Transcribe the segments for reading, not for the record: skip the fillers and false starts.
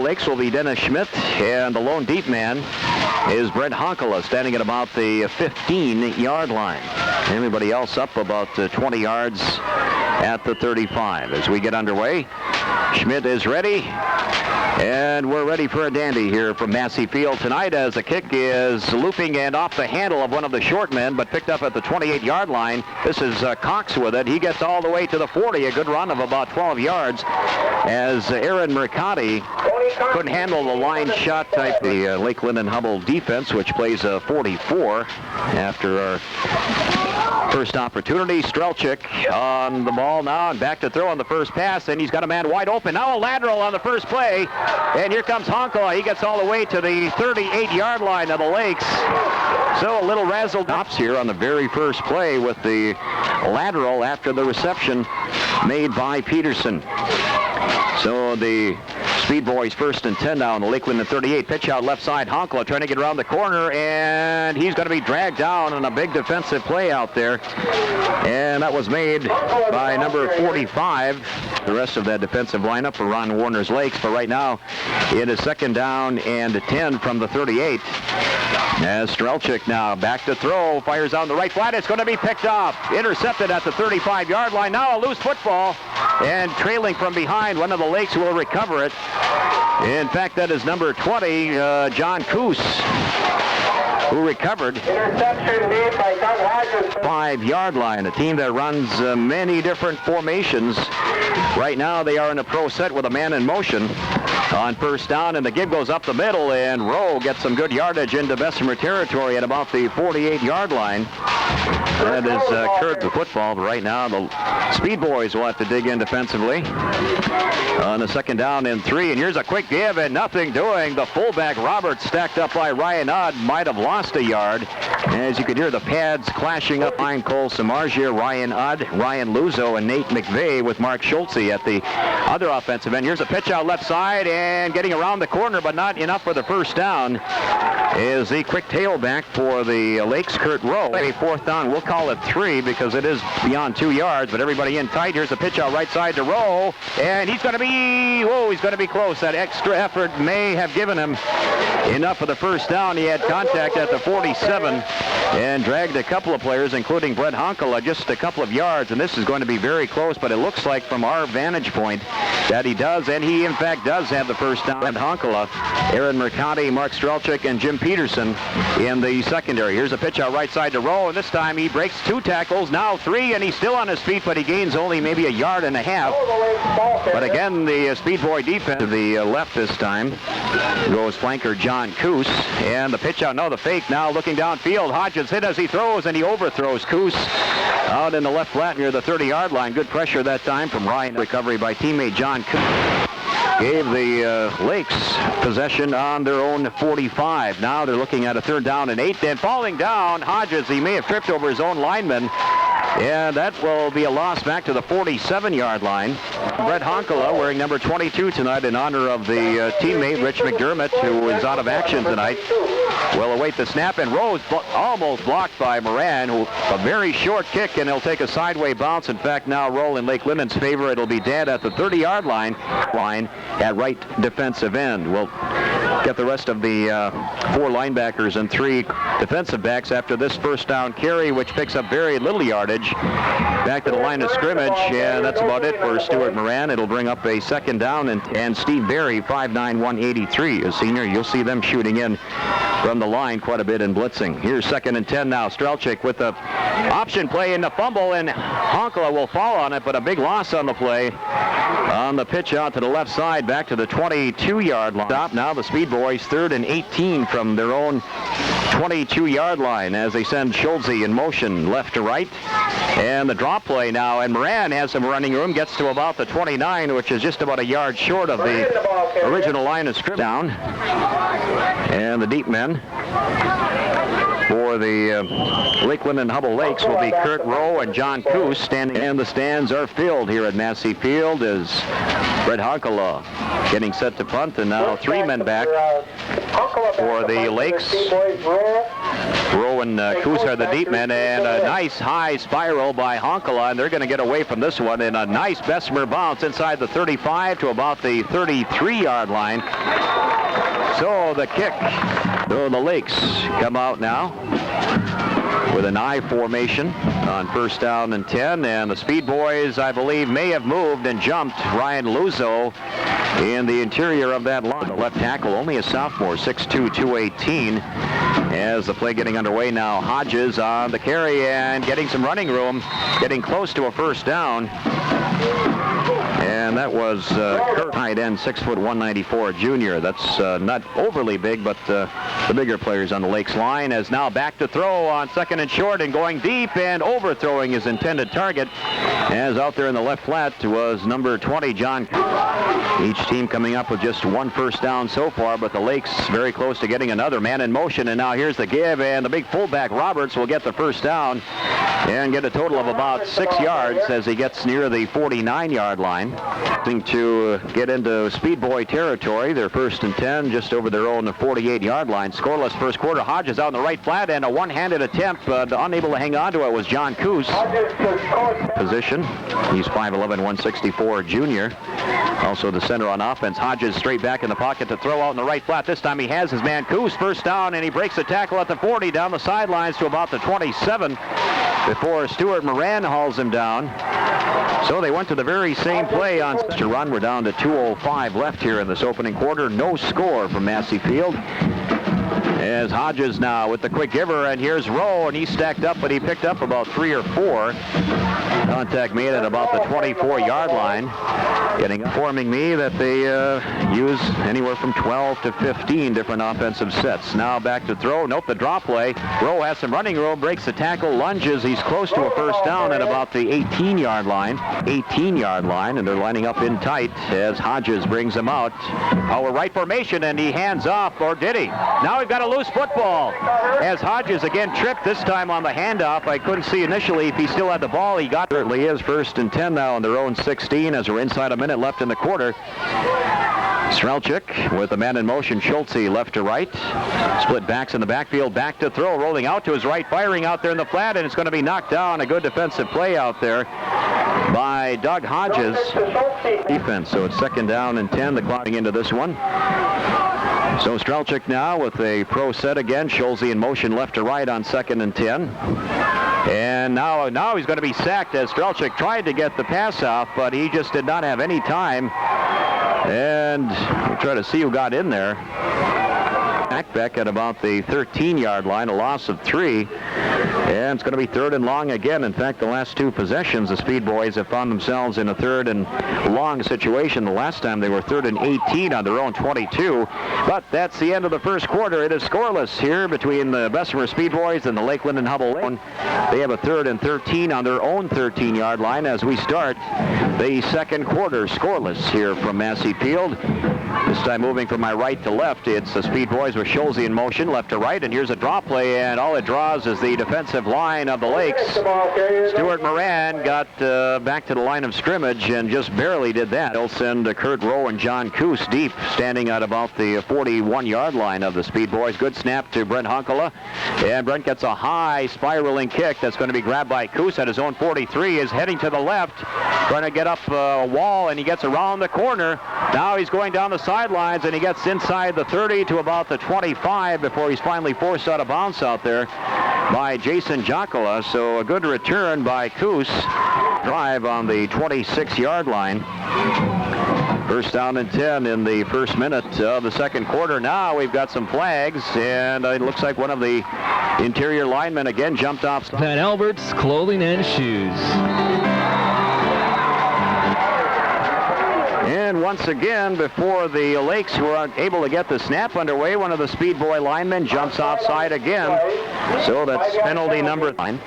Hubble Lakes will be Dennis Schmidt, and the lone deep man is Brett Honkala, standing at about the 15-yard line. Everybody else up about 20 yards at the 35. As we get underway, Schmidt is ready. And we're ready for a dandy here from Massey Field tonight, as the kick is looping and off the handle of one of the short men, but picked up at the 28-yard line. This is Cox with it. He gets all the way to the 40, a good run of about 12 yards, as Aaron Mercati couldn't handle the line shot type. The Lake Linden Hubbell defense, which plays a 44 after our first opportunity. Strelchik on the ball now, and back to throw on the first pass, and he's got a man wide open. Now a lateral on the first play, and here comes Honkala. He gets all the way to the 38-yard line of the Lakes. So a little razzle stops here on the very first play with the lateral after the reception made by Peterson. So the Speed Boys 1st and 10 now on the Lake Linden 38. Pitch out left side. Honkala trying to get around the corner, and he's going to be dragged down on a big defensive play out there. And that was made by number 45. The rest of that defensive lineup for Ron Warner's Lakes. But right now, it is 2nd down and 10 from the 38. As Strelchik now back to throw, fires on the right flat. It's going to be picked up. Intercepted at the 35-yard line. Now a loose football, and trailing from behind, one of the Lakes will recover it. In fact, that is number 20, John Coos, who recovered. Interception made by Doug Hodges. 5-yard line, a team that runs many different formations. Right now they are in a pro set with a man in motion on 1st down, and the give goes up the middle, and Rowe gets some good yardage into Bessemer territory at about the 48-yard line. That is Kurt the football, but right now the Speed Boys will have to dig in defensively on the 2nd down and 3. And here's a quick give and nothing doing. The fullback Roberts, stacked up by Ryan Odd, might have lost a yard. As you can hear the pads clashing up behind Cole Samardzija, Ryan Odd, Ryan Luzo, and Nate McVeigh with Mark Schultze at the other offensive end. Here's a pitch out left side, and getting around the corner, but not enough for the 1st down, is the quick tailback for the Lakes, Kurt Rowe. A 4th down, we'll call it 3 because it is beyond 2 yards, but everybody in tight. Here's a pitch out right side to Rowe, and he's going to be close. That extra effort may have given him enough for the 1st down. He had contact at the 47 and dragged a couple of players, including Brett Honkala, just a couple of yards, and this is going to be very close, but it looks like from our vantage point that he does, and he in fact does have the 1st down. Brett Honkala, Aaron Mercati, Mark Strelchik, and Jim Peterson in the secondary. Here's a pitch out right side to Rowe, and this time he breaks 2 tackles, now 3, and he's still on his feet, but he gains only maybe a yard and a half. But again, the Speed Boy defense to the left this time goes flanker John Coos, and the pitch out, no, the fake now looking downfield. Hodges hit as he throws, and he overthrows Coos out in the left flat near the 30-yard line. Good pressure that time from Ryan. Recovery by teammate John Coos gave the Lakes possession on their own 45. Now they're looking at a 3rd down and 8. Then falling down, Hodges, he may have tripped over his own lineman, and that will be a loss back to the 47-yard line. Brett Honkala, wearing number 22 tonight in honor of the teammate Rich McDermott, who is out of action tonight, will await the snap, and Rose almost blocked by Moran, who a very short kick, and he'll take a sideway bounce. In fact, now roll in Lake Linden's favor. It'll be dead at the 30-yard line at right defensive end. We'll get the rest of the 4 linebackers and 3 defensive backs after this 1st down carry, which picks up very little yardage. Back to the line of scrimmage, and that's about it for Stuart Moran. It'll bring up a 2nd down, and Steve Berry, 5'9", 183, a senior. You'll see them shooting in from the line quite a bit in blitzing. Here's 2nd and 10 now. Strelchik with the option play in the fumble, and Honkala will fall on it, but a big loss on the play. On the pitch out to the left side, back to the 22-yard line. Stop now the Speed Boys, 3rd and 18 from their own 22-yard line as they send Schultze in motion left to right. And the drop play now, and Moran has some running room, gets to about the 29, which is just about a yard short of the original line of scrimmage. Down. And the deep men for the Lake Linden Hubbell Lakes will be Kurt Rowe and John Coos standing, and the stands are filled here at Massey Field as Brett Honkala getting set to punt, and now 3 men back for the Lakes. Rowe and Coos are the deep men, and a nice high spiral by Honkala, and they're going to get away from this one, and a nice Bessemer bounce inside the 35 to about the 33-yard line. So the kick, so the Lakes come out now with an I formation on first down and 10, and the Speed Boys, I believe, may have moved and jumped Ryan Luzo in the interior of that line. The left tackle, only a sophomore, 6'2", 218. As the play getting underway now, Hodges on the carry and getting some running room, getting close to a first down. And that was Kurt, tight end, 6', 194, junior. That's not overly big, but the bigger players on the Lakes line. As now back to throw on second and short and going deep and overthrowing his intended target. As out there in the left flat was number 20, John. Each team coming up with just one first down so far, but the Lakes very close to getting another man in motion. And now here's the give, and the big fullback Roberts will get the first down and get a total of about 6 yards as he gets near the 49-yard line. To get into Speed Boy territory. They're first and 10, just over their own 48-yard line. Scoreless first quarter. Hodges out in the right flat, and a one-handed attempt, but unable to hang on to it was John Coos. Position. He's 5'11", 164, junior. Also the center on offense. Hodges straight back in the pocket to throw out in the right flat. This time he has his man Coos. First down, and he breaks the tackle at the 40, down the sidelines to about the 27 before Stuart Moran hauls him down. So they went to the very same play on to run. We're down to 2:05 left here in this opening quarter. No score from Massey Field. As Hodges now with the quick giver, and here's Rowe, and he stacked up, but he picked up about 3 or 4. Contact made at about the 24-yard line. Informing me that they use anywhere from 12 to 15 different offensive sets. Now back to throw. Nope, the drop play. Rowe has some running room, breaks the tackle, lunges. He's close to a first down at about the 18-yard line. 18-yard line, and they're lining up in tight as Hodges brings him out. Power right formation, and he hands off, or did he? Now we've got a loose football. As Hodges again tripped, this time on the handoff. I couldn't see initially if he still had the ball. He got certainly is first and 10 now on their own 16 as we're inside a minute left in the quarter. Strelchik with a man in motion. Schultze left to right. Split backs in the backfield. Back to throw. Rolling out to his right. Firing out there in the flat. And it's going to be knocked down. A good defensive play out there by Doug Hodges. Defense. So it's second down and 10. The clock into this one. So Strelchik now with a pro set again. Schultze in motion left to right on second and 10. And now he's going to be sacked as Strelchik tried to get the pass off, but he just did not have any time. And we'll try to see who got in there. Back at about the 13-yard line, a loss of 3. And it's going to be third and long again. In fact, the last 2 possessions, the Speed Boys have found themselves in a third and long situation. The last time they were third and 18 on their own 22. But that's the end of the first quarter. It is scoreless here between the Bessemer Speed Boys and the Lake Linden Hubbell. They have a third and 13 on their own 13-yard line as we start the second quarter. Scoreless here from Massey Field. This time moving from my right to left, it's the Speed Boys with Schultze in motion left to right, and here's a drop play, and all it draws is the defensive line of the Lakes. Stuart Moran got back to the line of scrimmage and just barely did that. He'll send Kurt Rowe and John Coos deep, standing at about the 41-yard line of the Speed Boys. Good snap to Brent Honkala, and Brent gets a high spiraling kick that's going to be grabbed by Coos at his own 43. Is heading to the left, trying to get up a wall, and he gets around the corner. Now he's going down the sidelines, and he gets inside the 30 to about the 25 before he's finally forced out of bounds out there by Jason Jockola. So a good return by Coos. Drive on the 26-yard line. First down and 10 in the first minute of the second quarter. Now we've got some flags, and it looks like one of the interior linemen again jumped off. Pat Albert's Clothing and Shoes. And once again, before the Lakes were able to get the snap underway, one of the Speed Boy linemen jumps offside again. So that's penalty number 9.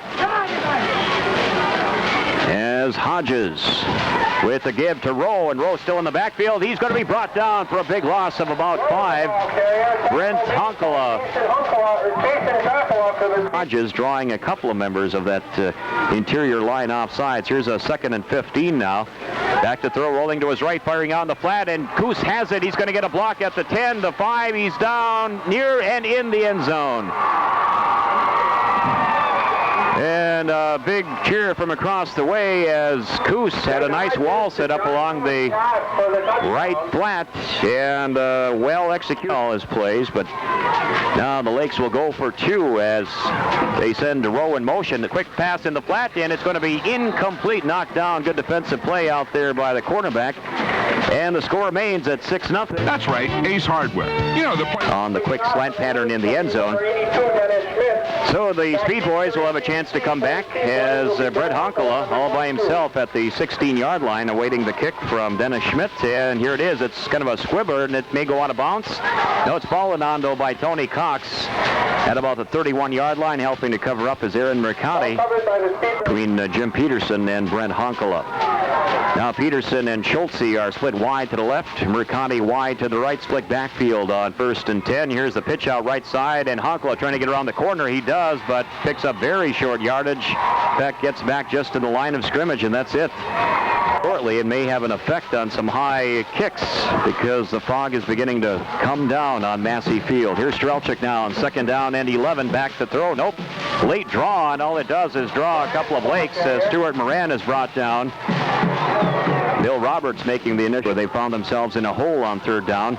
As Hodges with the give to Rowe, and Rowe still in the backfield. He's going to be brought down for a big loss of about 5. Brent Honkala. Hodges drawing a couple of members of that interior line offsides. Here's a second and 15 now. Back to throw, rolling to his right, firing out in the flat, and Coos has it. He's going to get a block at the 10, the 5. He's down near and in the end zone. And a big cheer from across the way as Coos had a nice wall set up along the right flat, and well executed all his plays. But now the Lakes will go for two as they send Rowe in motion. A quick pass in the flat, and it's going to be incomplete. Knocked down. Good defensive play out there by the cornerback. And the score remains at 6-0. That's right, Ace Hardware. You know, on the quick slant pattern in the end zone. So the Speed Boys will have a chance to come back as Brett Honkala all by himself at the 16-yard line awaiting the kick from Dennis Schmidt. And here it is. It's kind of a squibber, and it may go out of bounds. No, it's fallen on, though, by Tony Cox at about the 31-yard line. Helping to cover up is Aaron Mercati between Jim Peterson and Brent Honkala. Now Peterson and Schultze are split wide to the left. Mercati wide to the right. Split backfield on 1st and 10. Here's the pitch out right side, and Honkala trying to get around the corner. He does, but picks up very short yardage. In fact, gets back just to the line of scrimmage, and that's it. Shortly, it may have an effect on some high kicks because the fog is beginning to come down on Massey Field. Here's Strelchik now on 2nd down and 11. Back to throw. Nope. Late draw, and all it does is draw a couple of Lakes as Stuart Moran is brought down. Bill Roberts making the initial. They found themselves in a hole on 3rd down.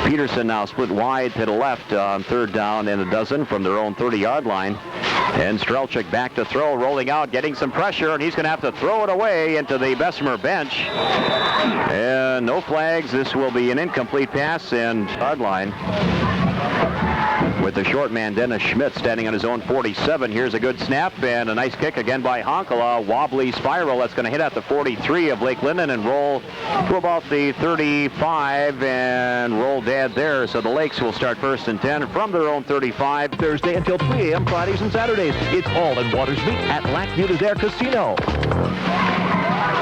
Peterson now split wide to the left on 3rd down and a dozen from their own 30-yard line. And Strelchik back to throw, rolling out, getting some pressure, and he's going to have to throw it away into the Bessemer bench. And no flags. This will be an incomplete pass and yard line. With the short man, Dennis Schmidt, standing on his own 47. Here's a good snap and a nice kick again by Honkala. Wobbly spiral that's going to hit at the 43 of Lake Linden and roll to about the 35 and roll dead there. So the Lakes will start 1st and 10 from their own 35. Thursday until 3 a.m. Fridays and Saturdays. It's all in Watersby at Lac View Desert Casino.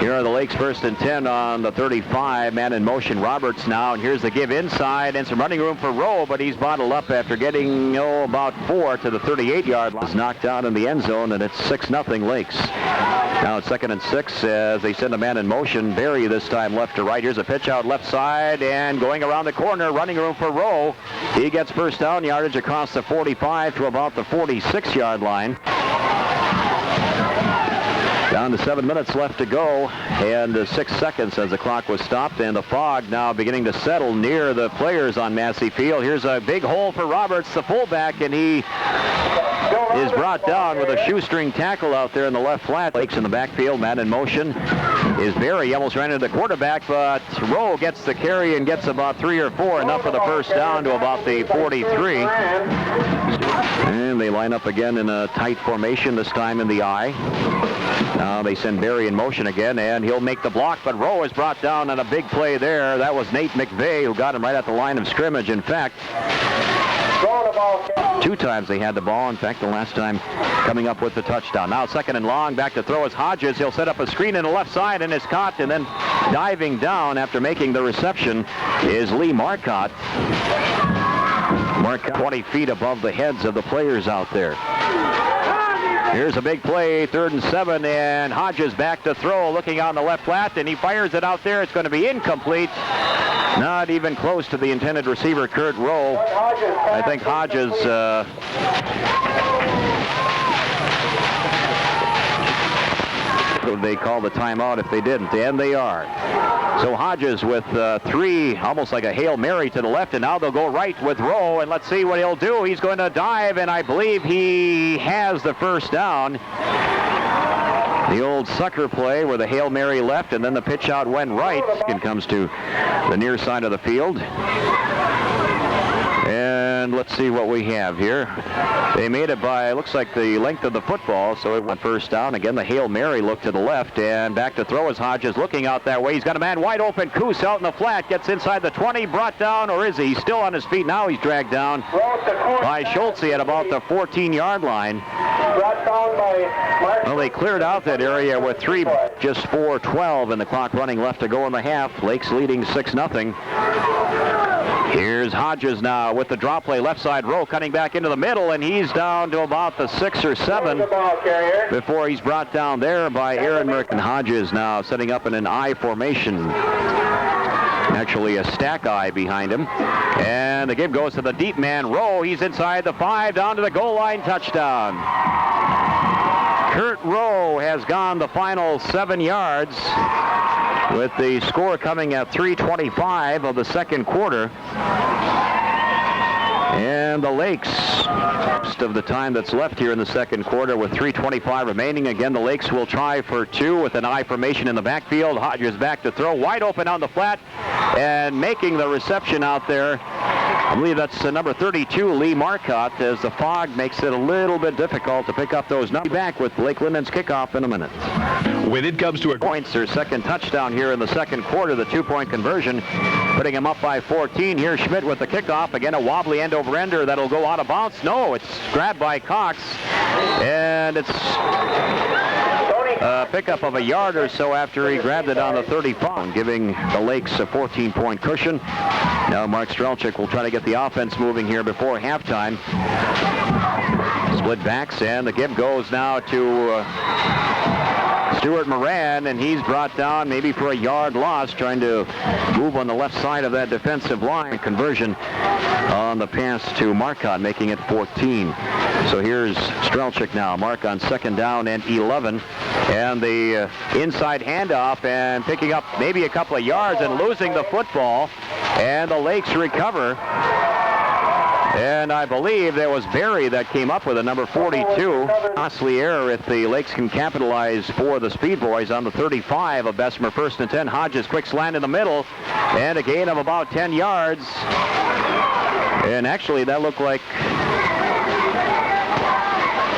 Here are the Lakes 1st and 10 on the 35. Man in motion, Roberts now. And here's the give inside and some running room for Rowe, but he's bottled up after getting, about 4 to the 38-yard line. He's knocked out in the end zone, and it's 6-0 Lakes. Now it's 2nd and 6 as they send a man in motion. Barry this time left to right. Here's a pitch out left side and going around the corner. Running room for Rowe. He gets first down yardage across the 45 to about the 46-yard line. Down to 7 minutes left to go and 6 seconds as the clock was stopped, and the fog now beginning to settle near the players on Massey Field. Here's a big hole for Roberts, the fullback, and he is brought down with a shoestring tackle out there in the left flat. Lakes in the backfield, man in motion is Barry. He almost ran into the quarterback, but Rowe gets the carry and gets about 3 or 4, enough for the first down to about the 43. And they line up again in a tight formation, this time in the I. Now they send Barry in motion again, and he'll make the block, but Rowe is brought down on a big play there. That was Nate McVeigh who got him right at the line of scrimmage. In fact, 2 times they had the ball. In fact, the last time coming up with the touchdown. Now 2nd and long, back to throw is Hodges. He'll set up a screen in the left side and is caught, and then diving down after making the reception is Lee Marcotte. Marcotte 20 feet above the heads of the players out there. Here's a big play, 3rd and 7, and Hodges back to throw, looking on the left flat, and he fires it out there. It's going to be incomplete. Not even close to the intended receiver, Kurt Rowe. I think Hodges... they call the timeout if they didn't, and they are. So Hodges with 3, almost like a Hail Mary to the left, and now they'll go right with Rowe, and let's see what he'll do. He's going to dive, and I believe he has the first down. The old sucker play where the Hail Mary left, and then the pitch out went right. And comes to the near side of the field. And let's see what we have here. They made it by, looks like the length of the football, so it went first down. Again, the Hail Mary look to the left, and back to throw is Hodges looking out that way. He's got a man wide open. Coos out in the flat, gets inside the 20, brought down, or is he? He's still on his feet. Now he's dragged down by Schultze at about the 14-yard line. Well, they cleared out that area with 3, just 4:12, and the clock running left to go in the half. Lakes leading 6-0. Here's Hodges now with the drop play, left side Rowe cutting back into the middle, and he's down to about the 6 or 7 before he's brought down there by Aaron Merck. And Hodges now setting up in an I formation. Actually a stack I behind him. And the give goes to the deep man, Rowe. He's inside the 5, down to the goal line, touchdown. Kurt Rowe has gone the final 7 yards, with the score coming at 3:25 of the second quarter. And the Lakes, most of the time that's left here in the second quarter with 3:25 remaining. Again, the Lakes will try for 2 with an I formation in the backfield. Hodges back to throw, wide open on the flat, and making the reception out there. I believe that's number 32, Lee Marcotte, as the fog makes it a little bit difficult to pick up those numbers. Back with Lake Linden's kickoff in a minute. When it comes to points, their second touchdown here in the second quarter, the 2-point conversion, putting him up by 14. Here's Schmidt with the kickoff. Again, a wobbly end-over-ender that'll go out of bounds. No, it's grabbed by Cox, and it's a pickup of a yard or so after he grabbed it on the 35, giving the Lakes a 14-point cushion. Now Mark Strelczyk will try to get the offense moving here before halftime. Split backs, and the give goes now to Stuart Moran, and he's brought down maybe for a yard loss, trying to move on the left side of that defensive line. Conversion on the pass to Marcotte, making it 14. So here's Strelczyk now. Mark on second down and 11. And the inside handoff, and picking up maybe a couple of yards and losing the football. And the Lakes recover. And I believe there was Barry that came up with a number 42. Costly error if the Lakes can capitalize for the Speed Boys on the 35 of Bessemer. 1st and 10. Hodges quick slant in the middle, and a gain of about 10 yards. And actually that looked like,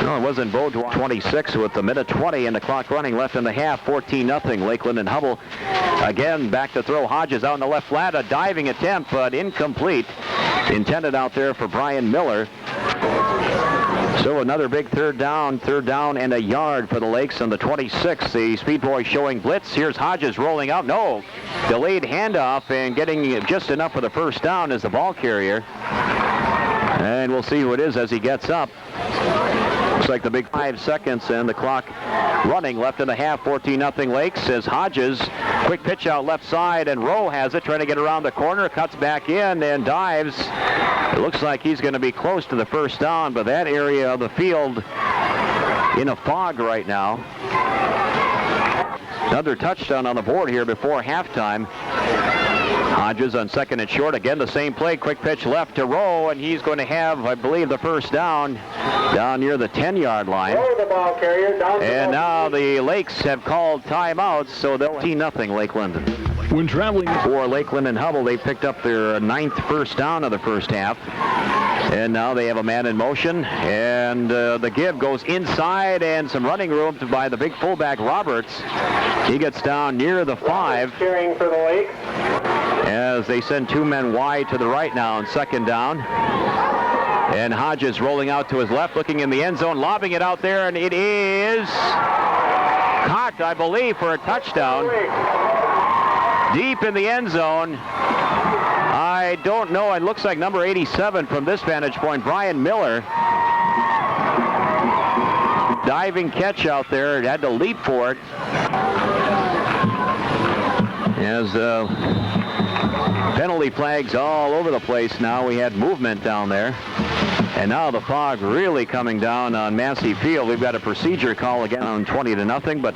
no, it wasn't Bo 26 with the minute 20 and the clock running left in the half. 14-0. Lakeland and Hubbell again back to throw. Hodges out in the left flat, a diving attempt, but incomplete. Intended out there for Brian Miller. So another big third down and a yard for the Lakes on the 26. The Speed Boys showing blitz. Here's Hodges rolling out. No, delayed handoff and getting just enough for the first down as the ball carrier. And we'll see who it is as he gets up. Looks like the big 5 seconds and the clock running left in the half. 14-0 Lakes as Hodges, quick pitch out left side, and Rowe has it, trying to get around the corner, cuts back in and dives. It looks like he's going to be close to the first down, but that area of the field in a fog right now. Another touchdown on the board here before halftime. Hodges on second and short. Again, the same play. Quick pitch left to Rowe, and he's going to have, I believe, the first down near the 10-yard line. And now the Lakes have called timeouts, so they'll see nothing, Lake Linden. When traveling for Lakeland and Hubbell, they picked up their 9th first down of the first half. And now they have a man in motion, and the give goes inside, and some running room by the big fullback Roberts. He gets down near the 5. Cheering for the Lakes. As they send 2 men wide to the right now on second down. And Hodges rolling out to his left, looking in the end zone, lobbing it out there, and it is caught, I believe, for a touchdown. Deep in the end zone. I don't know. It looks like number 87 from this vantage point, Brian Miller. Diving catch out there. Had to leap for it. As penalty flags all over the place now. We had movement down there. And now the fog really coming down on Massey Field. We've got a procedure call again on 20-0, but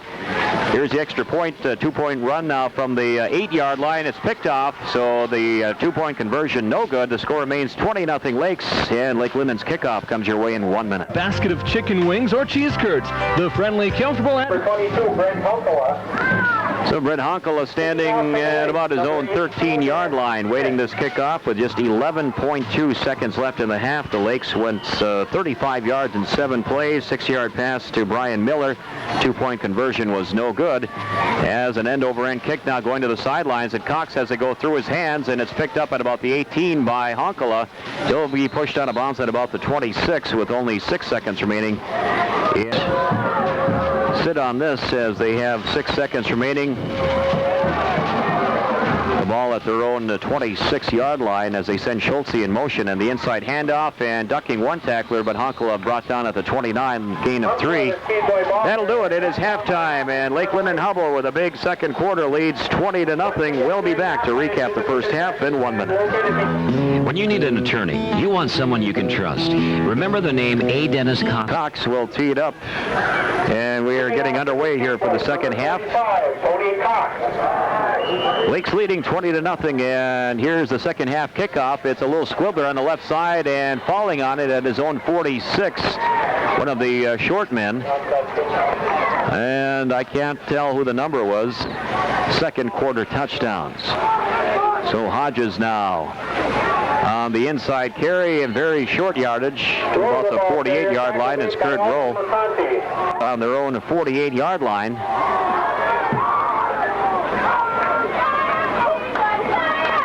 here's the extra point, 2-point run now from the 8-yard line. It's picked off, so the 2-point conversion no good. The score remains 20-0 Lakes, and Lake Linden's kickoff comes your way in 1 minute. Basket of chicken wings or cheese curds. The friendly, comfortable... Number 22, Brent Hunkala. So Brent Hunkala standing at about his own 13-yard line, waiting this kickoff with just 11.2 seconds left in the half. The Lakes went 35 yards in 7 plays, 6-yard pass to Brian Miller. 2-point conversion was no good. As an end-over-end kick now going to the sidelines, and Cox has to go through his hands, and it's picked up at about the 18 by Hunkala. He'll be pushed out of bounds at about the 26 with only 6 seconds remaining. Sit on this as they have 6 seconds remaining. The ball at their own 26-yard line as they send Schultze in motion, and the inside handoff and ducking one tackler, but Honkala brought down at the 29, gain of 3. That'll do it. It is halftime, and Lake Linden Hubbell with a big second quarter leads 20-0. We'll be back to recap the first half in 1 minute. When you need an attorney, you want someone you can trust. Remember the name A. Dennis Cox. Cox will tee it up, and we are getting underway here for the second half. Lake's leading 20-0, and here's the second half kickoff. It's a little squibbler on the left side, and falling on it at his own 46, one of the short men. And I can't tell who the number was. Second quarter touchdowns. So Hodges now on the inside carry and very short yardage, about the 48-yard line. It's Kurt Rowe on their own 48-yard line.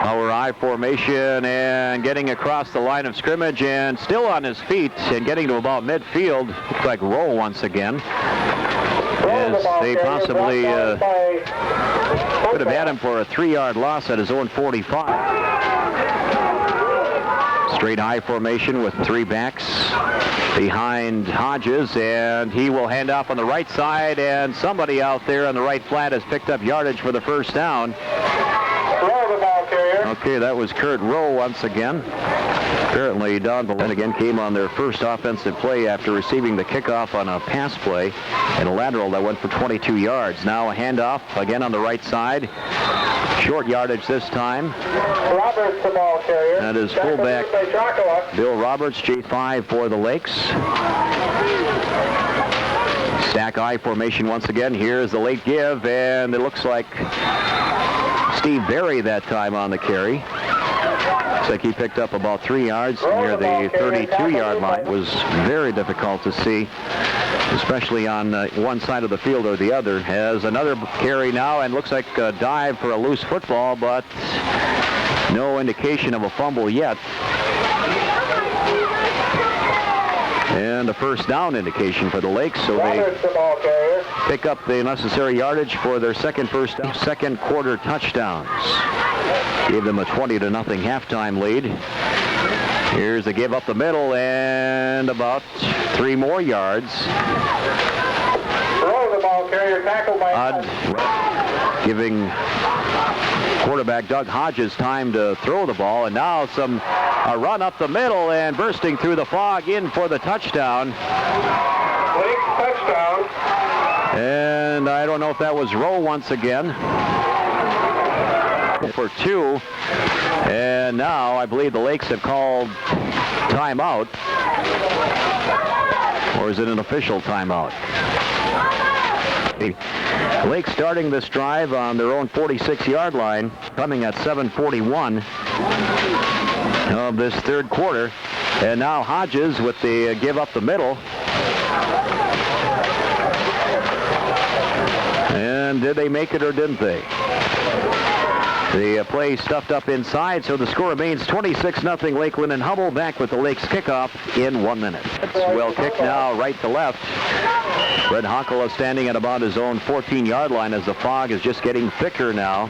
Our I formation and getting across the line of scrimmage and still on his feet and getting to about midfield. Looks like Rowe once again, as they possibly could have had him for a 3-yard loss at his own 45. Straight I formation with 3 backs behind Hodges, and he will hand off on the right side, and somebody out there on the right flat has picked up yardage for the first down. Okay, that was Kurt Rowe once again. Apparently Don Belen again came on their first offensive play after receiving the kickoff on a pass play and a lateral that went for 22 yards. Now a handoff again on the right side. Short yardage this time. Roberts, the ball carrier. That is fullback Bill Roberts, J5 for the Lakes. Stack I formation once again. Here's the late give, and it looks like Steve Berry that time on the carry. Looks like he picked up about 3 yards near the 32-yard line. It was very difficult to see, especially on one side of the field or the other. Has another carry now, and looks like a dive for a loose football, but no indication of a fumble yet. And a first down indication for the Lakes, so they pick up the necessary yardage for their second quarter touchdowns. Gave them a 20-0 halftime lead. Here's a give up the middle and about 3 more yards. Throw the ball carrier, tackled by giving quarterback Doug Hodges time to throw the ball, and now a run up the middle and bursting through the fog in for the touchdown. Lake touchdown. And I don't know if that was Rowe once again. For 2, and now I believe the Lakes have called timeout, or is it an official timeout? The Lakes starting this drive on their own 46-yard line, coming at 7:41 of this third quarter, and now Hodges with the give up the middle. And did they make it or didn't they? The play stuffed up inside, so the score remains 26-0 Lake Linden Hubbell. Back with the Lakes kickoff in 1 minute. It's well kicked now right to left. Red Honkala standing at about his own 14-yard line as the fog is just getting thicker now.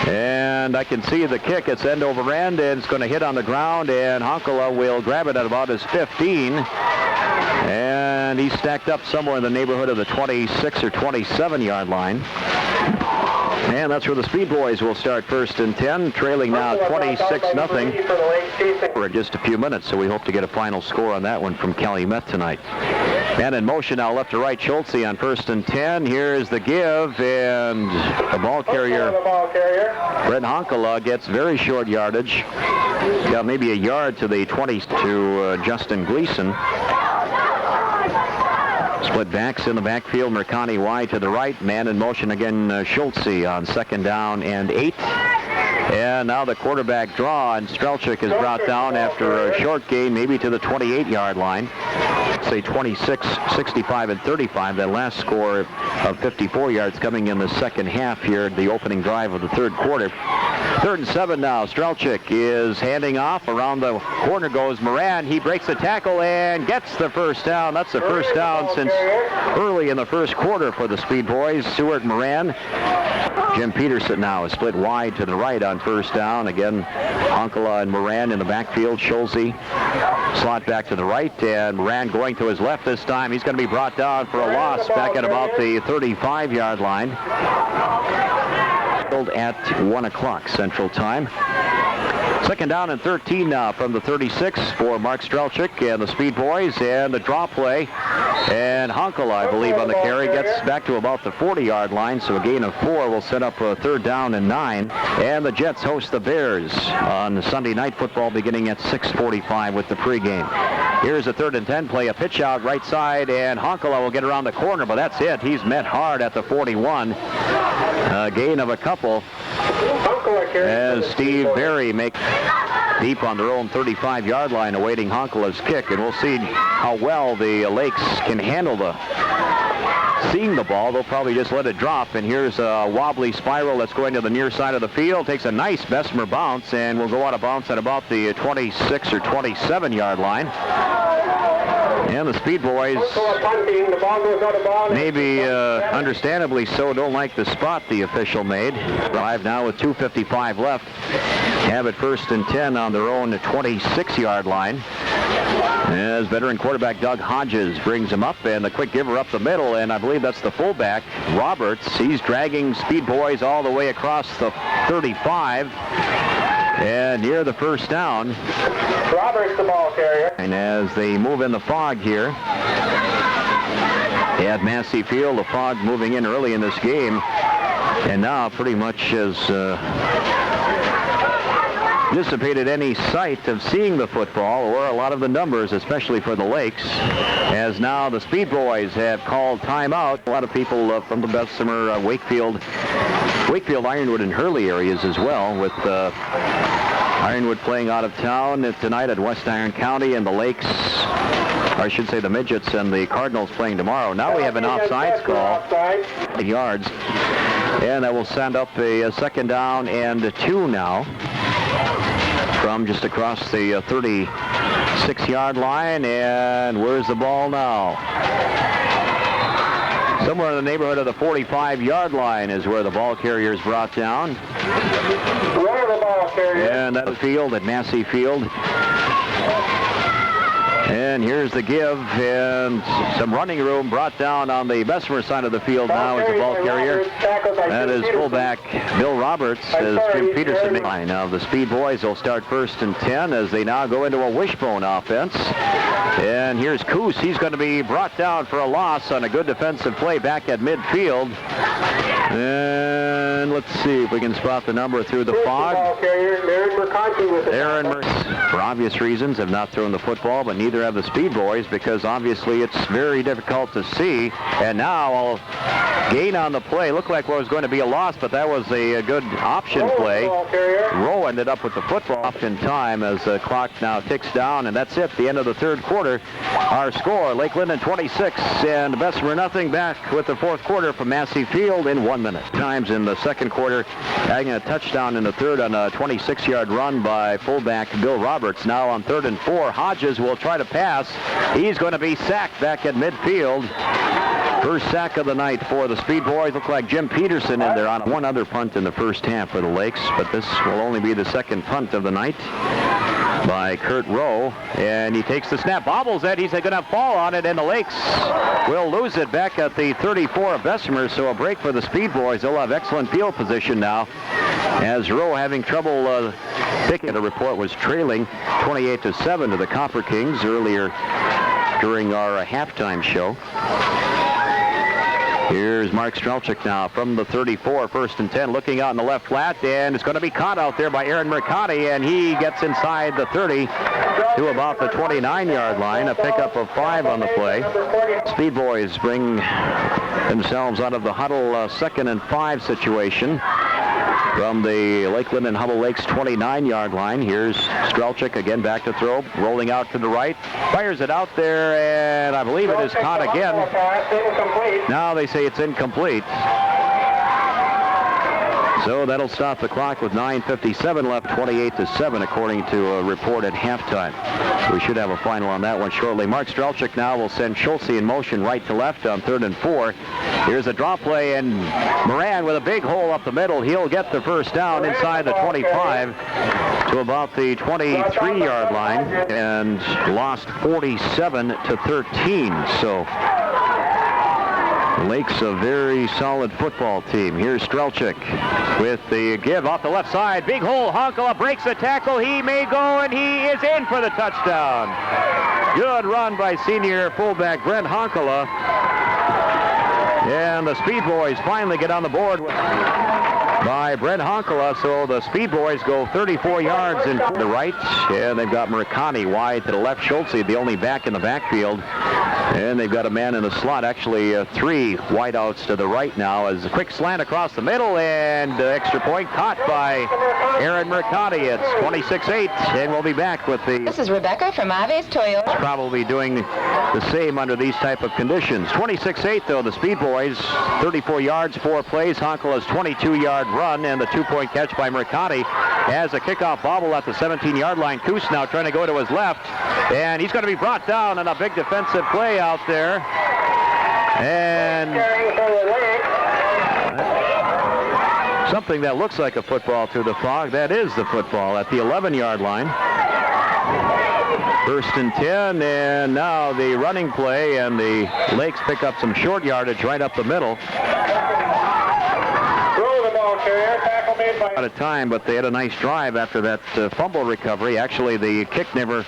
And I can see the kick. It's end over end, and it's going to hit on the ground, and Honkala will grab it at about his 15. And he's stacked up somewhere in the neighborhood of the 26 or 27-yard line. And that's where the Speed Boys will start first and 10, trailing now 26-0 for just a few minutes. So we hope to get a final score on that one from Calumet tonight. And in motion now left to right, Schultze on first and 10. Here's the give, and the ball carrier, Brett Honkala, gets very short yardage. Got maybe a yard to the 20 to Justin Gleason. Split backs in the backfield. Mercani wide to the right. Man in motion again, Schultze on second down and 8. And now the quarterback draw, and Strelchik is brought down after a short gain, maybe to the 28-yard line. Say 26, 65, and 35. That last score of 54 yards coming in the second half here, the opening drive of the third quarter. 3rd and 7 now. Strelchik is handing off. Around the corner goes Moran. He breaks the tackle and gets the first down. That's the first down since early in the first quarter for the Speed Boys. Stuart Moran. Jim Peterson now is split wide to the right on first down. Again, Honkala and Moran in the backfield. Schulze slot back to the right, and Moran going to his left this time. He's going to be brought down for a loss back at about the 35-yard line. At 1 o'clock Central Time. 2nd down and 13 now from the 36 for Mark Strelchik and the Speed Boys, and the draw play. And Honkala, I believe, on the carry, gets back to about the 40-yard line, so a gain of 4 will set up a 3rd down and 9. And the Jets host the Bears on Sunday Night Football beginning at 6:45 with the pregame. Here's a 3rd and 10 play, a pitch out right side, and Honkala will get around the corner, but that's it. He's met hard at the 41. Gain of a couple as Steve Berry makes deep on their own 35-yard line awaiting Honkala's kick, and we'll see how well the Lakes can handle seeing the ball. They'll probably just let it drop, and here's a wobbly spiral that's going to the near side of the field. Takes a nice Bessemer bounce and will go out of bounds at about the 26 or 27-yard line. And the Speed Boys, maybe understandably so, don't like the spot the official made. Drive now with 2:55 left. Have it 1st and 10 on their own 26-yard line. As veteran quarterback Doug Hodges brings him up, and the quick giver up the middle, and I believe that's the fullback, Roberts. He's dragging Speed Boys all the way across the 35. And near the first down. Roberts, the ball carrier. And as they move in the fog here at Massey Field, the fog moving in early in this game, and now pretty much has dissipated any sight of seeing the football or a lot of the numbers, especially for the Lakes, as now the Speed Boys have called timeout. A lot of people from the Bessemer, Wakefield, Ironwood, and Hurley areas as well, with Ironwood playing out of town tonight at West Iron County, and the Lakes, or I should say the Midgets and the Cardinals playing tomorrow. Now we have an offsides call, 8 yards, and that will send up a 2nd down and 2 now from just across the 36-yard line. And where's the ball now? Somewhere in the neighborhood of the 45-yard line is where the ball carrier is brought down. Where the ball carrier? And at the field at Massey Field. And here's the give, and some running room brought down on the Bessemer side of the field now as the ball carrier. That is fullback Bill Roberts as Jim Peterson. Now the Speed Boys will start 1st and 10 as they now go into a wishbone offense. And here's Coos. He's going to be brought down for a loss on a good defensive play back at midfield. And let's see if we can spot the number through the fog. Aaron Mercanti, for obvious reasons, have not thrown the football, but neither have the Speed Boys, because obviously it's very difficult to see. And now I'll gain on the play. Looked like what was going to be a loss, but that was a good option play. Rowe ended up with the football off in time as the clock now ticks down, and that's it. The end of the 3rd quarter. Our score, Lake Linden 26 and Bessemer nothing. Back with the 4th quarter from Massey Field in 1 minute. Times in the 2nd quarter, adding a touchdown in the 3rd on a 26-yard run by fullback Bill Roberts. Now on 3rd and 4, Hodges will try to pass. He's going to be sacked back at midfield. First sack of the night for the Speed Boys. Look like Jim Peterson in there on one other punt in the first half for the Lakes, but this will only be the 2nd punt of the night by Kurt Rowe, and he takes the snap, bobbles it, he's going to fall on it, and the Lakes will lose it back at the 34 of Bessemer, so a break for the Speed Boys. They'll have excellent field position now, as Rowe having trouble picking. The report was trailing 28-7 to the Copper Kings earlier during our halftime show. Here's Mark Strelchik now from the 34, 1st and 10, looking out in the left flat, and it's going to be caught out there by Aaron Mercanti, and he gets inside the 30 to about the 29-yard line, a pickup of 5 on the play. Speed Boys bring themselves out of the huddle 2nd and 5 situation from the Lake Linden Hubbell Lakes 29-yard line. Here's Strelchik again back to throw, rolling out to the right, fires it out there, and I believe it is caught again. Now they say it's incomplete. So that'll stop the clock with 9:57 left, 28-7, according to a report at halftime. We should have a final on that one shortly. Mark Strelchik now will send Schultze in motion right to left on 3rd and 4. Here's a drop play, and Moran with a big hole up the middle. He'll get the first down inside the 25 to about the 23-yard line, and lost 47-13. So Lake's a very solid football team. Here's Strelchik with the give off the left side. Big hole. Honkala breaks the tackle. He may go, and he is in for the touchdown. Good run by senior fullback Brent Honkala. And the Speed Boys finally get on the board by Brent Honkala. So the Speed Boys go 34 yards in the right, and they've got Murakami wide to the left. Schultze, the only back in the backfield. And they've got a man in the slot, actually 3 wideouts to the right now, as a quick slant across the middle, and extra point caught by Aaron Mercati. It's 26-8, and we'll be back with the... This is Rebecca from Aves Toyota. Probably doing the same under these type of conditions. 26-8, though, the Speed Boys, 34 yards, 4 plays. Honkala's 22-yard run, and the 2-point catch by Mercati has a kickoff bobble at the 17-yard line. Coos now trying to go to his left, and he's going to be brought down on a big defensive play out there. And something that looks like a football through the fog. That is the football at the 11-yard line. 1st and 10, and now the running play, and the Lakes pick up some short yardage right up the middle. Throw the ball carrier. Tackle made by... Out of time, but they had a nice drive after that fumble recovery. Actually, the kick never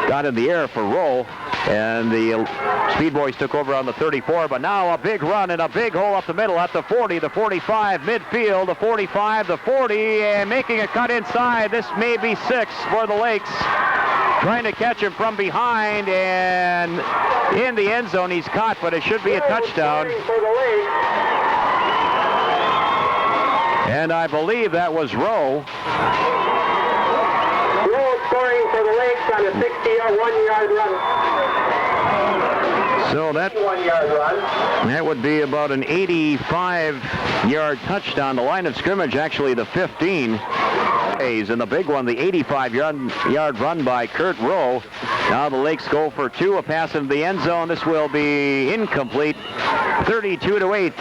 got in the air for Rowe, and the Speed Boys took over on the 34, but now a big run and a big hole up the middle at the 40, the 45, midfield, the 45, the 40, and making a cut inside. This may be 6 for the Lakes. Trying to catch him from behind, and in the end zone he's caught, but it should be a touchdown. And I believe that was Rowe. Scoring for the Lakes on a 61-yard run. So that 1-yard run. That would be about an 85-yard touchdown. The line of scrimmage, actually the 15. And the big one, the 85-yard run by Kurt Rowe. Now the Lakes go for 2, a pass into the end zone. This will be incomplete. 32-8.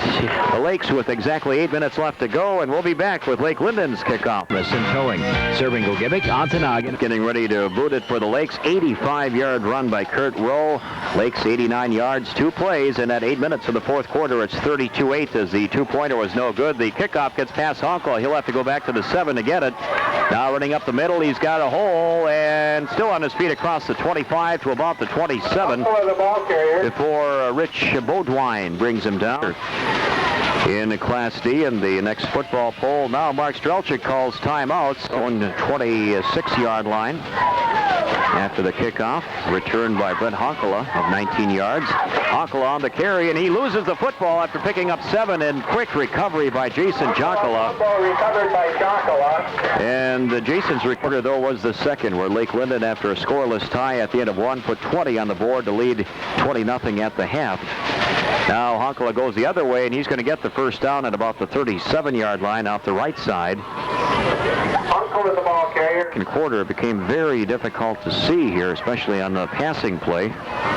The Lakes with exactly 8 minutes left to go, and we'll be back with Lake Linden's kickoff. Towing. Serving Gogibic, Ontonagon. Getting ready to boot it for the Lakes. 85-yard run by Kurt Rowe. Lakes 89 yards, 2 plays, and at 8 minutes of the 4th quarter, it's 32-8 as the 2-pointer was no good. The kickoff gets past Honkala. He'll have to go back to the 7 to get it. Now running up the middle, he's got a hole, and still on his feet across the 25 to about the 27 before Rich Beaudoin brings him down in Class D. In the next football poll, now Mark Strelchik calls timeouts on the 26-yard line after the kickoff, returned by Brent Honkala of 19 yards. Honkala on the carry, and he loses the football after picking up 7, and quick recovery by Jason Jokala. Football recovered by Jokala. And Jason's recorder, though, was the second, where Lake Linden, after a scoreless tie at the end of 1, put 20 on the board to lead 20-0 at the half. Now Honkala goes the other way, and he's going to get the first down at about the 37-yard line off the right side. Honkala the ball carrier. Second quarter became very difficult to see here, especially on the passing play.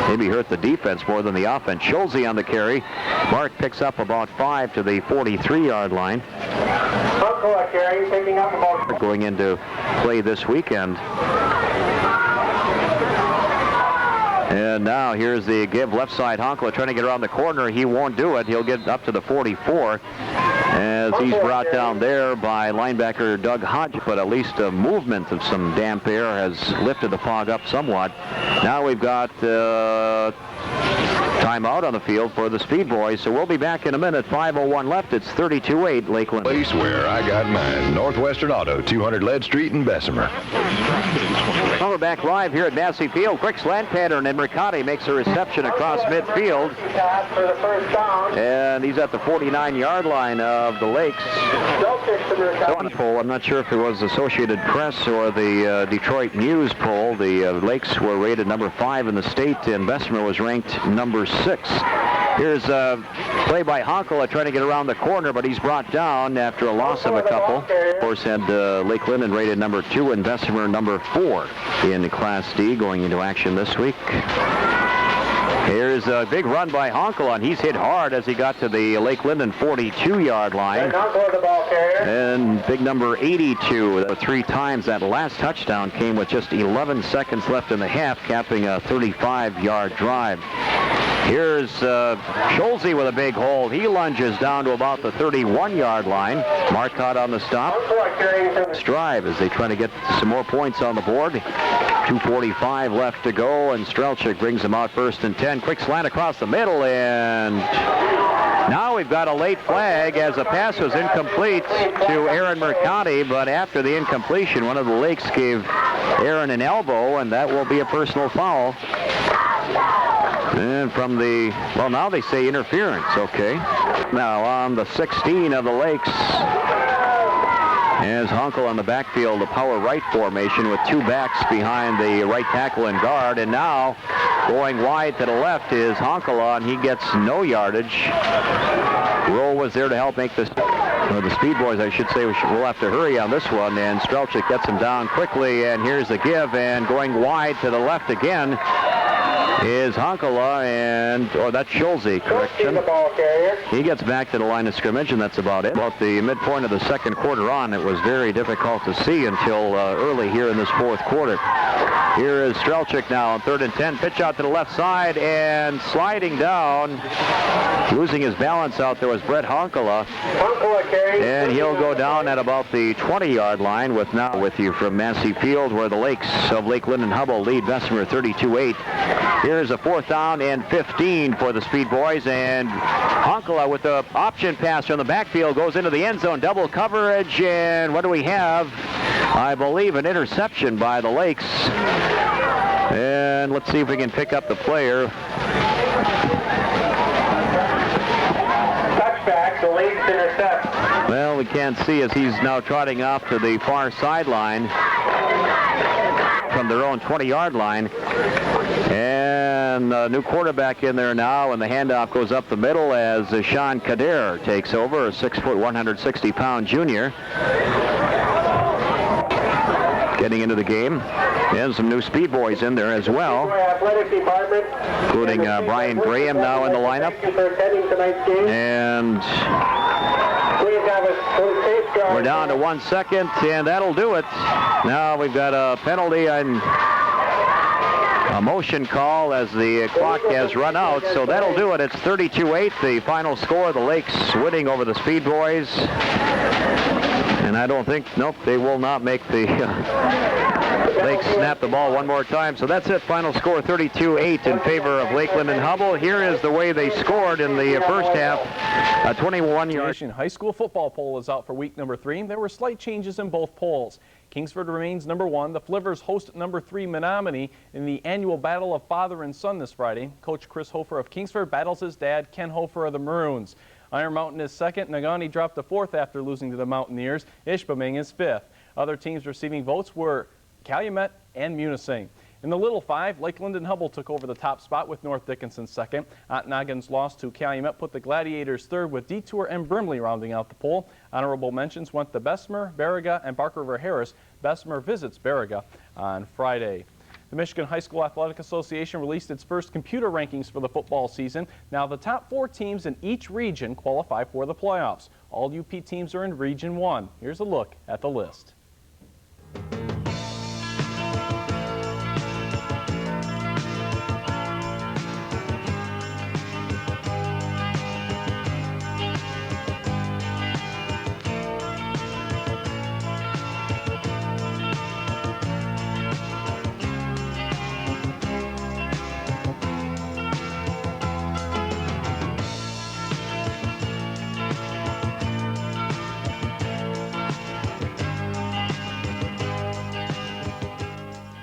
Maybe hurt the defense more than the offense. Schultze on the carry. Mark picks up about 5 to the 43-yard line. Honkala carry, picking up about... Going into play this weekend. And now here's the give left side. Honkala trying to get around the corner. He won't do it. He'll get up to the 44 as he's brought down there by linebacker Doug Hodge, but at least a movement of some damp air has lifted the fog up somewhat. Now we've got timeout on the field for the Speed Boys, so we'll be back in a minute. 5:01 left. It's 32-8 Lakeland. Place where I got mine. Northwestern Auto, 200 Lead Street in Bessemer. Well, we're back live here at Massey Field. Quick slant pattern, and Mercati makes a reception across midfield. For the first down. And he's at the 49-yard line of the Lakes. Poll. I'm not sure if it was Associated Press or the Detroit News poll. The Lakes were rated number 5 in the state, and Bessemer was ranked number 6. Here's a play by Honkala trying to get around the corner, but he's brought down after a loss of a couple. Of course, had Lake Linden rated number 2 and Bessemer number 4 in Class D going into action this week. Here's a big run by Honkala, and he's hit hard as he got to the Lake Linden 42-yard line. And big number 82, 3 times. That last touchdown came with just 11 seconds left in the half, capping a 35-yard drive. Here's Schulze with a big hold. He lunges down to about the 31-yard line. Marcotte on the stop. Strive as they try to get some more points on the board. 2:45 left to go, and Strelchik brings them out 1st and 10. Quick slant across the middle, and now we've got a late flag as a pass was incomplete to Aaron Mercati, but after the incompletion, one of the Lakes gave Aaron an elbow, and that will be a personal foul. And from the, well, now they say interference, okay. Now on the 16 of the Lakes, as Hunkel on the backfield, the power right formation with 2 backs behind the right tackle and guard. And now going wide to the left is Honkala, and he gets no yardage. Rowe was there to help make this, the Speed Boys, I should say, we'll have to hurry on this one. And Strelchik gets him down quickly, and here's the give, and going wide to the left again is Honkala, and, oh, that's Schulze, correction. He gets back to the line of scrimmage, and that's about it. About the midpoint of the second quarter on, it was very difficult to see until early here in this 4th quarter. Here is Strelchik now on 3rd and 10. Pitch out to the left side, and sliding down, losing his balance out there was Brett Honkala. And he'll go down at about the 20-yard line with you from Massey Field, where the Lakes of Lake Linden Hubbell lead Bessemer 32-8. Here's a 4th down and 15 for the Speed Boys, and Honkala with the option pass from the backfield goes into the end zone, double coverage, and what do we have? I believe an interception by the Lakes. And let's see if we can pick up the player. Touchback, the Lakes intercept. Well, we can't see as he's now trotting off to the far sideline from their own 20-yard line. And a new quarterback in there now, and the handoff goes up the middle as Sean Kader takes over, a 6 foot, 160-pound junior. Getting into the game. And some new Speed Boys in there as well, including Brian Graham now in the lineup. And we're down to 1 second, and that'll do it. Now we've got a penalty and a motion call as the clock has run out, so that'll do it. It's 32-8, the final score. The Lakes winning over the Speed Boys. And I don't think, nope, they will not make the Lakes snap the ball one more time. So that's it. Final score 32-8 in favor of Lake Linden Hubbell. Here is the way they scored in the first half. A 21-yard. High school football poll is out for week number 3. There were slight changes in both polls. Kingsford remains number 1. The Flivers host number 3 Menominee in the annual battle of father and son this Friday. Coach Chris Hofer of Kingsford battles his dad, Ken Hofer of the Maroons. Iron Mountain is 2nd. Nagani dropped to 4th after losing to the Mountaineers. Ishpeming is 5th. Other teams receiving votes were Calumet and Munising. In the Little 5, Lake Linden Hubbell took over the top spot with North Dickinson 2nd. Ontonoggin's loss to Calumet put the Gladiators 3rd, with Detour and Brimley rounding out the poll. Honorable mentions went to Bessemer, Baraga, and Bark River Harris. Bessemer visits Baraga on Friday. The Michigan High School Athletic Association released its first computer rankings for the football season. Now the top 4 teams in each region qualify for the playoffs. All UP teams are in Region 1. Here's a look at the list.